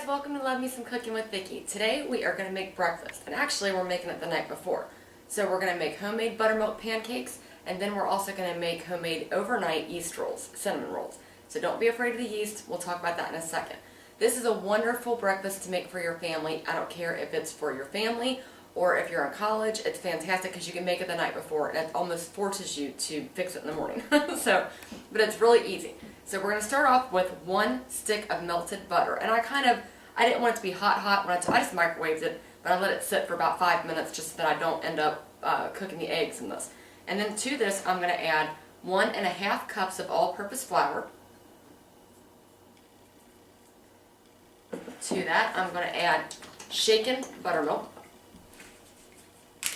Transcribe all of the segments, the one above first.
guys, welcome to Love Me Some Cooking with Vicki. Today we are going to make breakfast, and actually we're making it the night before. So we're going to make homemade buttermilk pancakes, and then we're also going to make homemade overnight yeast rolls, cinnamon rolls. So don't be afraid of the yeast, we'll talk about that in a second. This is a wonderful breakfast to make for your family. I don't care if it's for your family or if you're in college, it's fantastic because you can make it the night before and it almost forces you to fix it in the morning. But it's really easy. So we're going to start off with 1 stick of melted butter. And I didn't want it to be hot when I just microwaved it, but I let it sit for about 5 minutes just so that I don't end up cooking the eggs in this. And then to this I'm going to add 1½ cups of all-purpose flour. To that I'm going to add shaken buttermilk.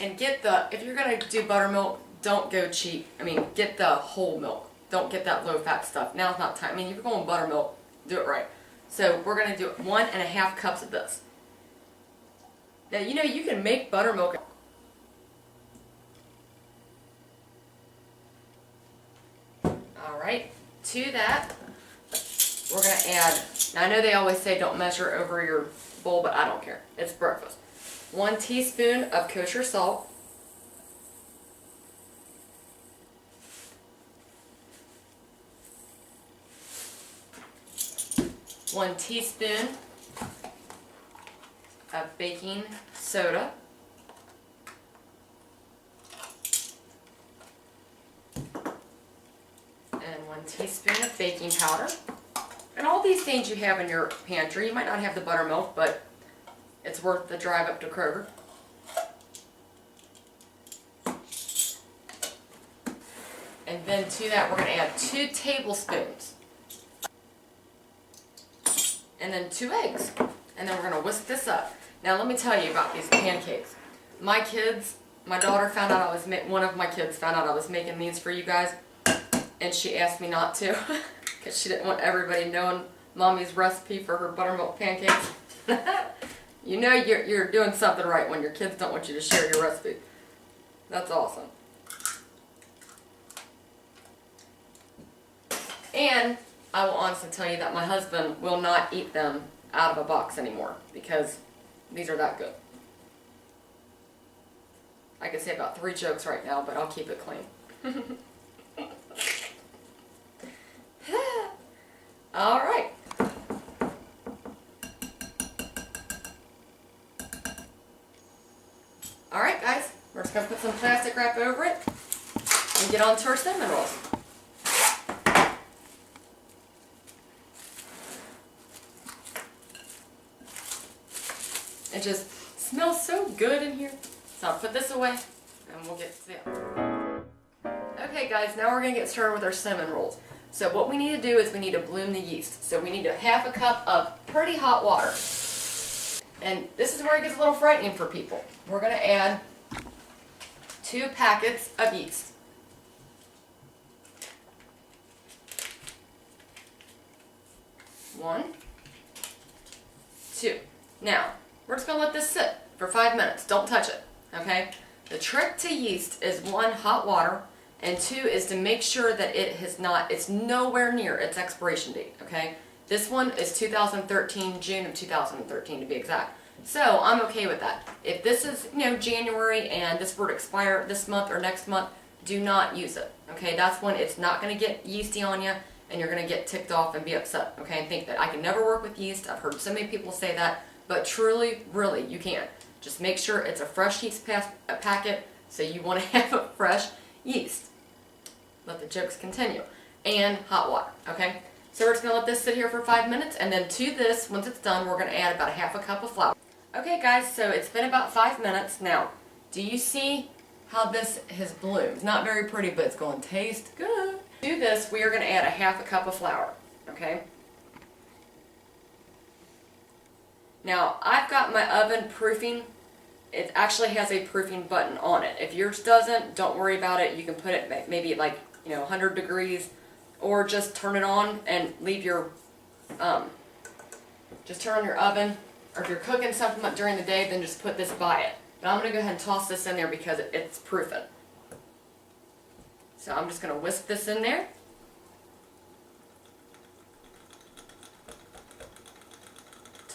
And if you're going to do buttermilk, don't go cheap. Get the whole milk. Don't get that low-fat stuff. Now's not time. If you're going buttermilk, do it right. So we're going to do 1½ cups of this. Now, you can make buttermilk. Alright, to that, we're going to add, now I know they always say don't measure over your bowl, but I don't care. It's breakfast. 1 teaspoon of kosher salt. 1 teaspoon of baking soda. And 1 teaspoon of baking powder. And all these things you have in your pantry. You might not have the buttermilk, but it's worth the drive up to Kroger. And then to that we're going to add 2 tablespoons. And then 2 eggs. And then we're going to whisk this up. Now let me tell you about these pancakes. My daughter found out one of my kids found out I was making these for you guys. And she asked me not to. Because she didn't want everybody knowing Mommy's recipe for her buttermilk pancakes. You know you're doing something right when your kids don't want you to share your recipe. That's awesome. And I will honestly tell you that my husband will not eat them out of a box anymore because these are that good. I could say about 3 jokes right now, but I'll keep it clean. Alright. Alright guys, we're just going to put some plastic wrap over it and get on to our cinnamon rolls. It just smells so good in here. So I'll put this away and we'll get to it. Okay guys, now we're going to get started with our cinnamon rolls. So what we need to do is we need to bloom the yeast. So we need 1/2 cup of pretty hot water. And this is where it gets a little frightening for people. We're going to add 2 packets of yeast. One, 2. Now, we're just going to let this sit for 5 minutes. Don't touch it, okay? The trick to yeast is 1, hot water, and 2 is to make sure that it's nowhere near its expiration date, okay? This one is 2013, June of 2013 to be exact. So, I'm okay with that. If this is, January and this were to expire this month or next month, do not use it, okay? That's when it's not going to get yeasty on you and you're going to get ticked off and be upset, okay? And think that I can never work with yeast. I've heard so many people say that. But truly, really, you can. Just make sure it's a fresh yeast packet, so you want to have a fresh yeast. Let the jokes continue. And hot water, okay? So we're just going to let this sit here for 5 minutes, and then to this, once it's done, we're going to add about 1/2 cup of flour. Okay guys, so it's been about 5 minutes. Now, do you see how this has bloomed? Not very pretty, but it's going to taste good. To this, we are going to add 1/2 cup of flour, okay? Now, I've got my oven proofing. It actually has a proofing button on it. If yours doesn't, don't worry about it. You can put it maybe like, 100 degrees, or just turn it on and leave your, just turn on your oven. Or if you're cooking something during the day, then just put this by it. But I'm going to go ahead and toss this in there because it's proofing. So I'm just going to whisk this in there.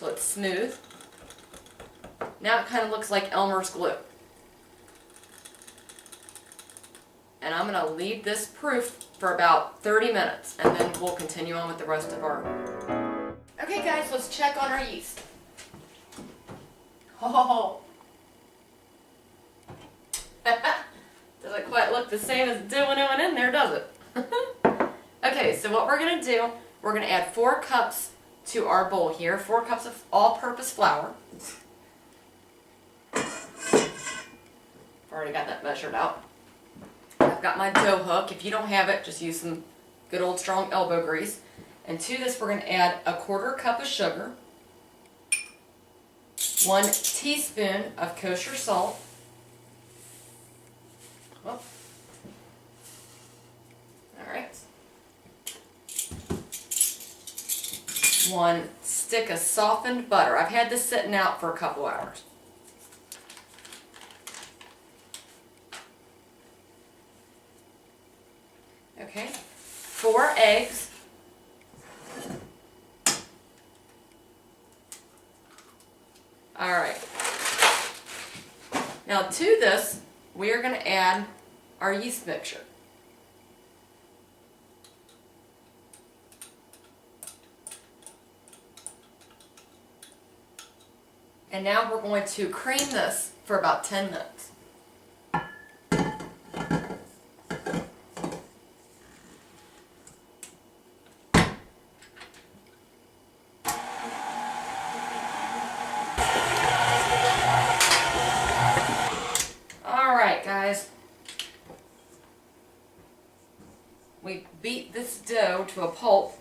till it's smooth. Now it kind of looks like Elmer's glue. And I'm going to leave this proof for about 30 minutes, and then we'll continue on with the rest of our... Okay guys, let's check on our yeast. Oh, doesn't quite look the same as doing in there, does it? Okay, so what we're going to do, we're going to add 4 cups to our bowl here, 4 cups of all-purpose flour. I've already got that measured out. I've got my dough hook. If you don't have it, just use some good old strong elbow grease. And to this, we're going to add a 1/4 cup of sugar, 1 teaspoon of kosher salt, all right, 1 stick of softened butter. I've had this sitting out for a couple hours. Okay, 4 eggs. Alright. Now to this, we are going to add our yeast mixture. And now we're going to cream this for about 10 minutes. Guys, we beat this dough to a pulp.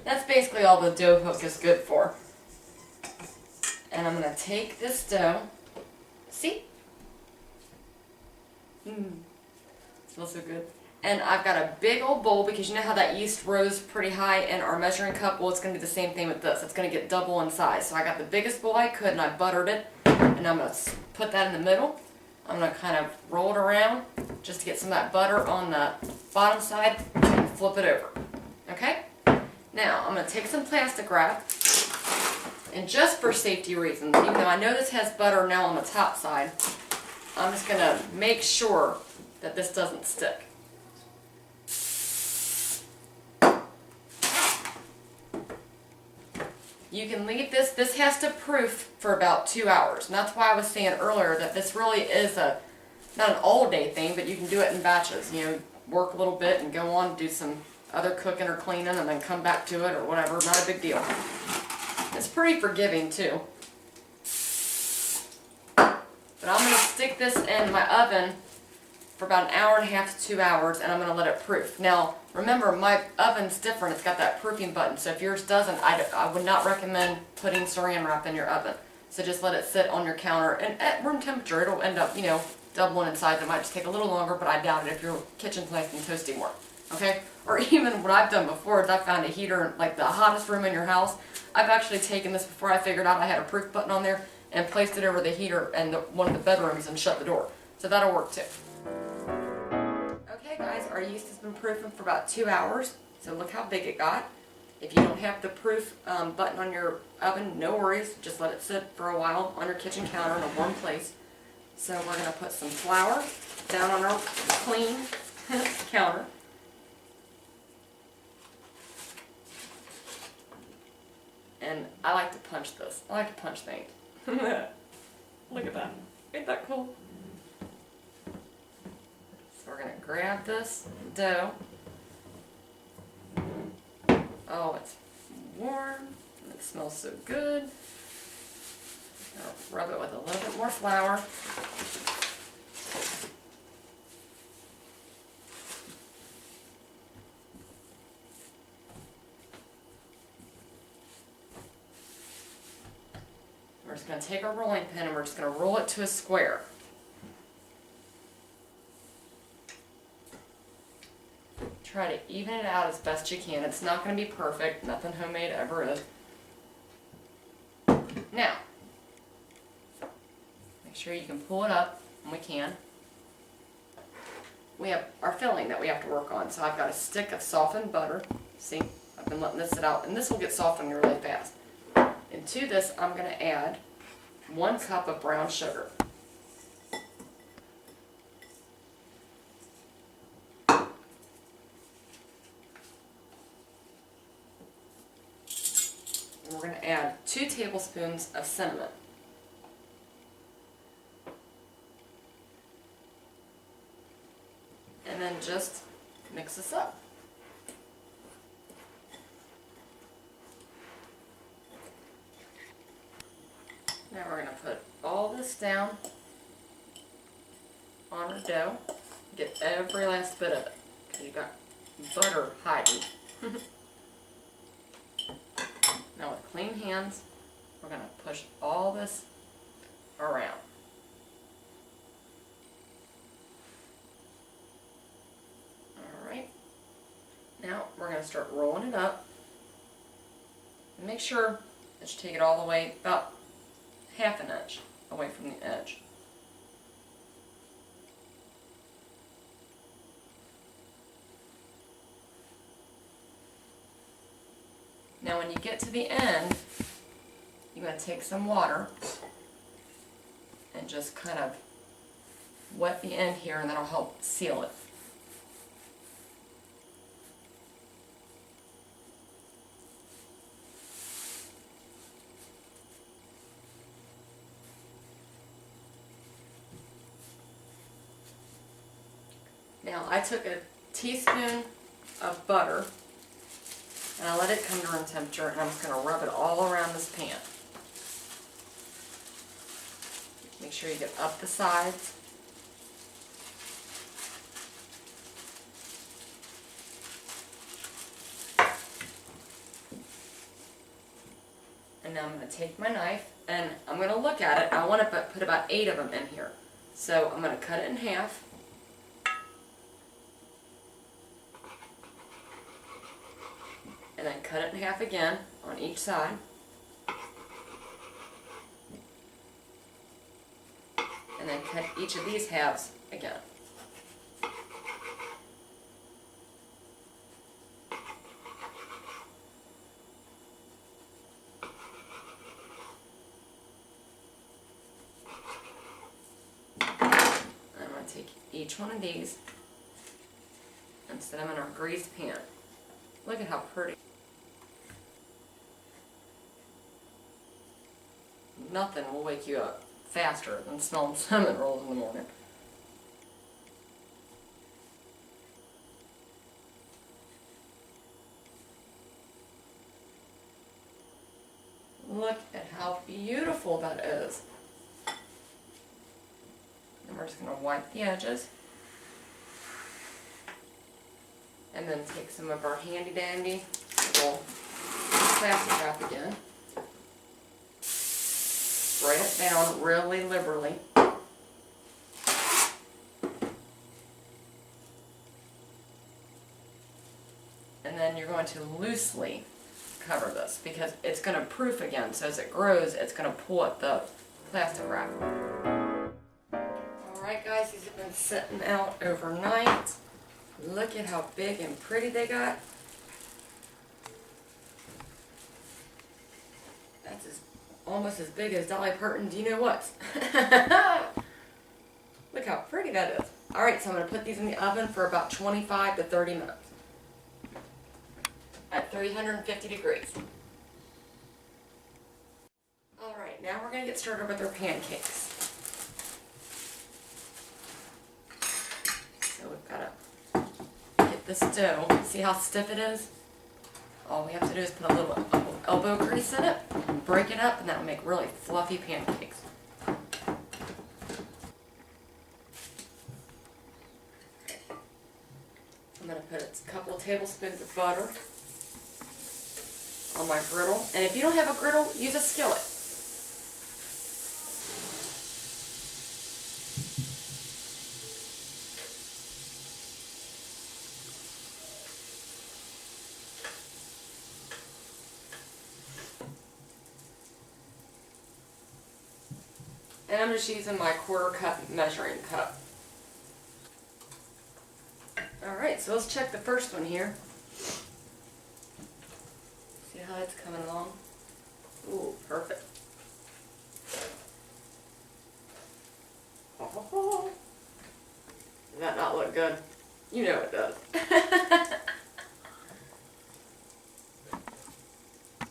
That's basically all the dough hook is good for. And I'm going to take this dough. See? Smells so good. And I've got a big old bowl, because you know how that yeast rose pretty high in our measuring cup? Well, it's going to do the same thing with this. It's going to get double in size. So I got the biggest bowl I could, and I buttered it. And I'm going to put that in the middle. I'm going to kind of roll it around just to get some of that butter on the bottom side and flip it over. Okay? Now, I'm going to take some plastic wrap, and just for safety reasons, even though I know this has butter now on the top side, I'm just going to make sure that this doesn't stick. You can leave this. This has to proof for about 2 hours. And that's why I was saying earlier that this really is not an all-day thing, but you can do it in batches. You know, work a little bit and go on, do some other cooking or cleaning, and then come back to it or whatever. Not a big deal. It's pretty forgiving too. But I'm going to stick this in my oven for about 1.5 hours to 2 hours, and I'm going to let it proof. Now, remember, my oven's different. It's got that proofing button, so if yours doesn't, I would not recommend putting saran wrap in your oven. So just let it sit on your counter, and at room temperature, it'll end up, you know, doubling in size. It might just take a little longer, but I doubt it if your kitchen's nice and toasty more. Okay? Or even what I've done before is I found a heater, like the hottest room in your house. I've actually taken this before I figured out I had a proof button on there and placed it over the heater in one of the bedrooms and shut the door. So that'll work too. Okay guys, our yeast has been proofing for about 2 hours. So look how big it got. If you don't have the proof button on your oven, no worries. Just let it sit for a while on your kitchen counter in a warm place. So we're going to put some flour down on our clean counter. And I like to punch this. I like to punch things. Look at that. Ain't that cool? So we're going to grab this dough. Oh, it's warm. And it smells so good. I'll rub it with a little bit more flour. We're just going to take our rolling pin and we're just going to roll it to a square. Try to even it out as best you can. It's not going to be perfect. Nothing homemade ever is. Now, make sure you can pull it up when we can. We have our filling that we have to work on. So I've got a stick of softened butter. See, I've been letting this sit out, and this will get softened really fast. And to this, I'm going to add 1 cup of brown sugar. And we're going to add 2 tablespoons of cinnamon. And then just mix this up. Now we're going to put all this down on our dough. Get every last bit of it, because you've got butter hiding. Now with clean hands, we're going to push all this around. Alright, now we're going to start rolling it up. And make sure that you take it all the way about half an inch away from the edge. Now when you get to the end, you're going to take some water and just kind of wet the end here, and that'll help seal it. Now I took a teaspoon of butter and I let it come to room temperature, and I'm just going to rub it all around this pan. Make sure you get up the sides. And now I'm going to take my knife and I'm going to look at it. I want to put about 8 of them in here. So I'm going to cut it in half. And then cut it in half again on each side. And then cut each of these halves again. I'm going to take each one of these and set them in our greased pan. Look at how pretty. Nothing will wake you up faster than smelling cinnamon rolls in the morning. Look at how beautiful that is. And we're just going to wipe the edges. And then take some of our handy dandy little plastic wrap again. Spray it down really liberally. And then you're going to loosely cover this because it's going to proof again. So as it grows, it's going to pull at the plastic wrap. Alright guys, these have been sitting out overnight. Look at how big and pretty they got. That's almost as big as Dolly Parton, do you know what? Look how pretty that is. Alright, so I'm going to put these in the oven for about 25 to 30 minutes. At 350 degrees. Alright, now we're going to get started with our pancakes. So we've got to get this dough. See how stiff it is? All we have to do is put a little elbow grease in it, break it up, and that will make really fluffy pancakes. I'm going to put a couple of tablespoons of butter on my griddle. And if you don't have a griddle, use a skillet. And I'm just using my 1/4 cup measuring cup. Alright, so let's check the first one here. See how it's coming along? Ooh, perfect. Oh, does that not look good? You know it does.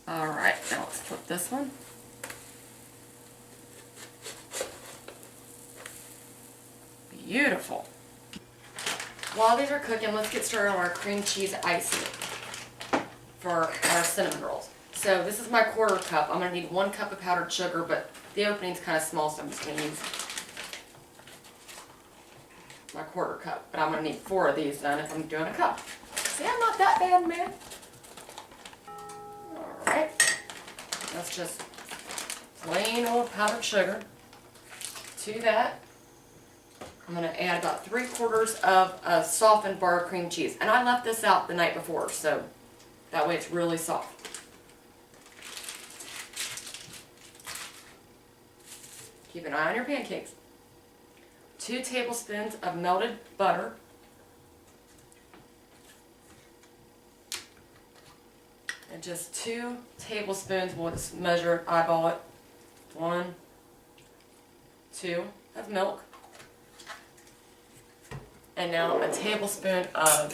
Alright, now let's flip this one. Beautiful. While these are cooking, let's get started on our cream cheese icing for our cinnamon rolls. So this is my 1/4 cup. I'm going to need 1 cup of powdered sugar, but the opening's kind of small, so I'm just going to use my 1/4 cup. But I'm going to need 4 of these done if I'm doing a cup. See, I'm not that bad, man. Alright. That's just plain old powdered sugar. To that, I'm going to add about 3/4 of a softened bar of cream cheese. And I left this out the night before, so that way it's really soft. Keep an eye on your pancakes. 2 tablespoons of melted butter. And just 2 tablespoons, we'll just measure it, eyeball it. 1, 2 of milk. And now a tablespoon of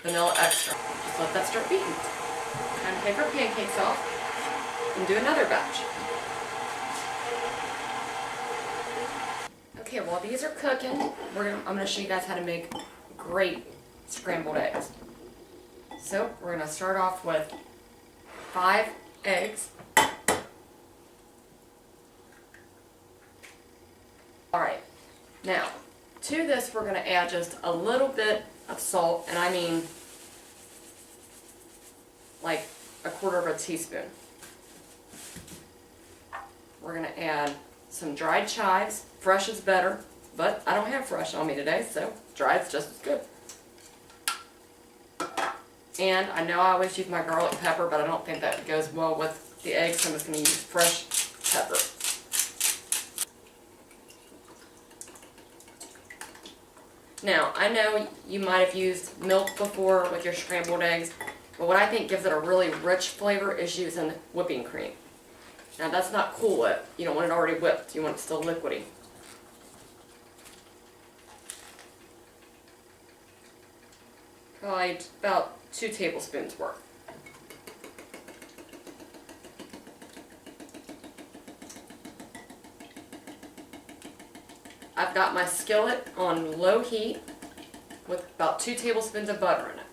vanilla extract. Just let that start beating. Time to take our pancakes off and do another batch. Okay, while these are cooking, I'm going to show you guys how to make great scrambled eggs. So we're going to start off with 5 eggs. Alright, now to this we're going to add just a little bit of salt, and I mean like 1/4 teaspoon. We're going to add some dried chives. Fresh is better, but I don't have fresh on me today, so dried's just as good. And I know I always use my garlic pepper, but I don't think that goes well with the eggs, so I'm just going to use fresh pepper. Now, I know you might have used milk before with your scrambled eggs, but what I think gives it a really rich flavor is using whipping cream. Now, that's not Cool Whip. You don't want it already whipped. You want it still liquidy. Probably about 2 tablespoons worth. I've got my skillet on low heat with about 2 tablespoons of butter in it.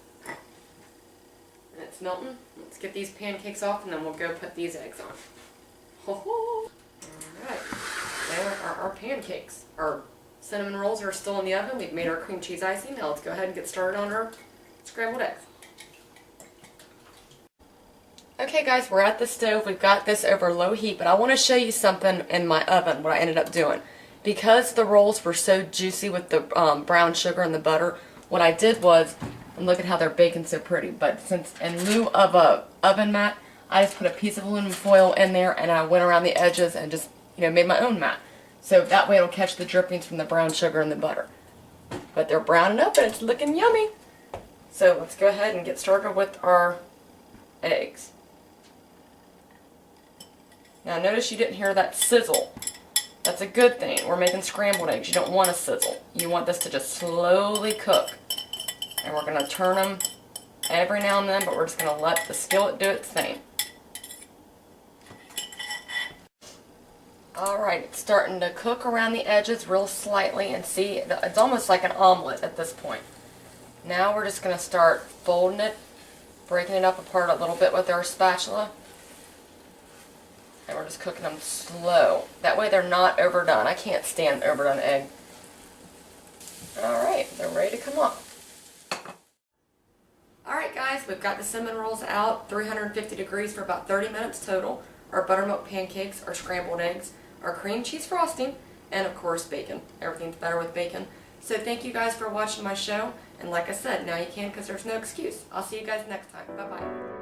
And it's melting. Let's get these pancakes off and then we'll go put these eggs on. Alright, there are our pancakes. Our cinnamon rolls are still in the oven. We've made our cream cheese icing. Now let's go ahead and get started on our scrambled eggs. Okay guys, we're at the stove. We've got this over low heat, but I want to show you something in my oven, what I ended up doing. Because the rolls were so juicy with the brown sugar and the butter, what I did was, and look at how they're baking so pretty, but since in lieu of a oven mat, I just put a piece of aluminum foil in there and I went around the edges and just, made my own mat. So that way it'll catch the drippings from the brown sugar and the butter. But they're browning up and it's looking yummy. So let's go ahead and get started with our eggs. Now notice you didn't hear that sizzle. That's a good thing. We're making scrambled eggs. You don't want a sizzle. You want this to just slowly cook. And we're going to turn them every now and then, but we're just going to let the skillet do its thing. Alright, it's starting to cook around the edges real slightly, and see, it's almost like an omelet at this point. Now we're just going to start folding it, breaking it up apart a little bit with our spatula. And we're just cooking them slow. That way they're not overdone. I can't stand an overdone egg. Alright, they're ready to come up. Alright guys, we've got the cinnamon rolls out, 350 degrees for about 30 minutes total. Our buttermilk pancakes, our scrambled eggs, our cream cheese frosting, and of course bacon. Everything's better with bacon. So thank you guys for watching my show. And like I said, now you can because there's no excuse. I'll see you guys next time. Bye-bye.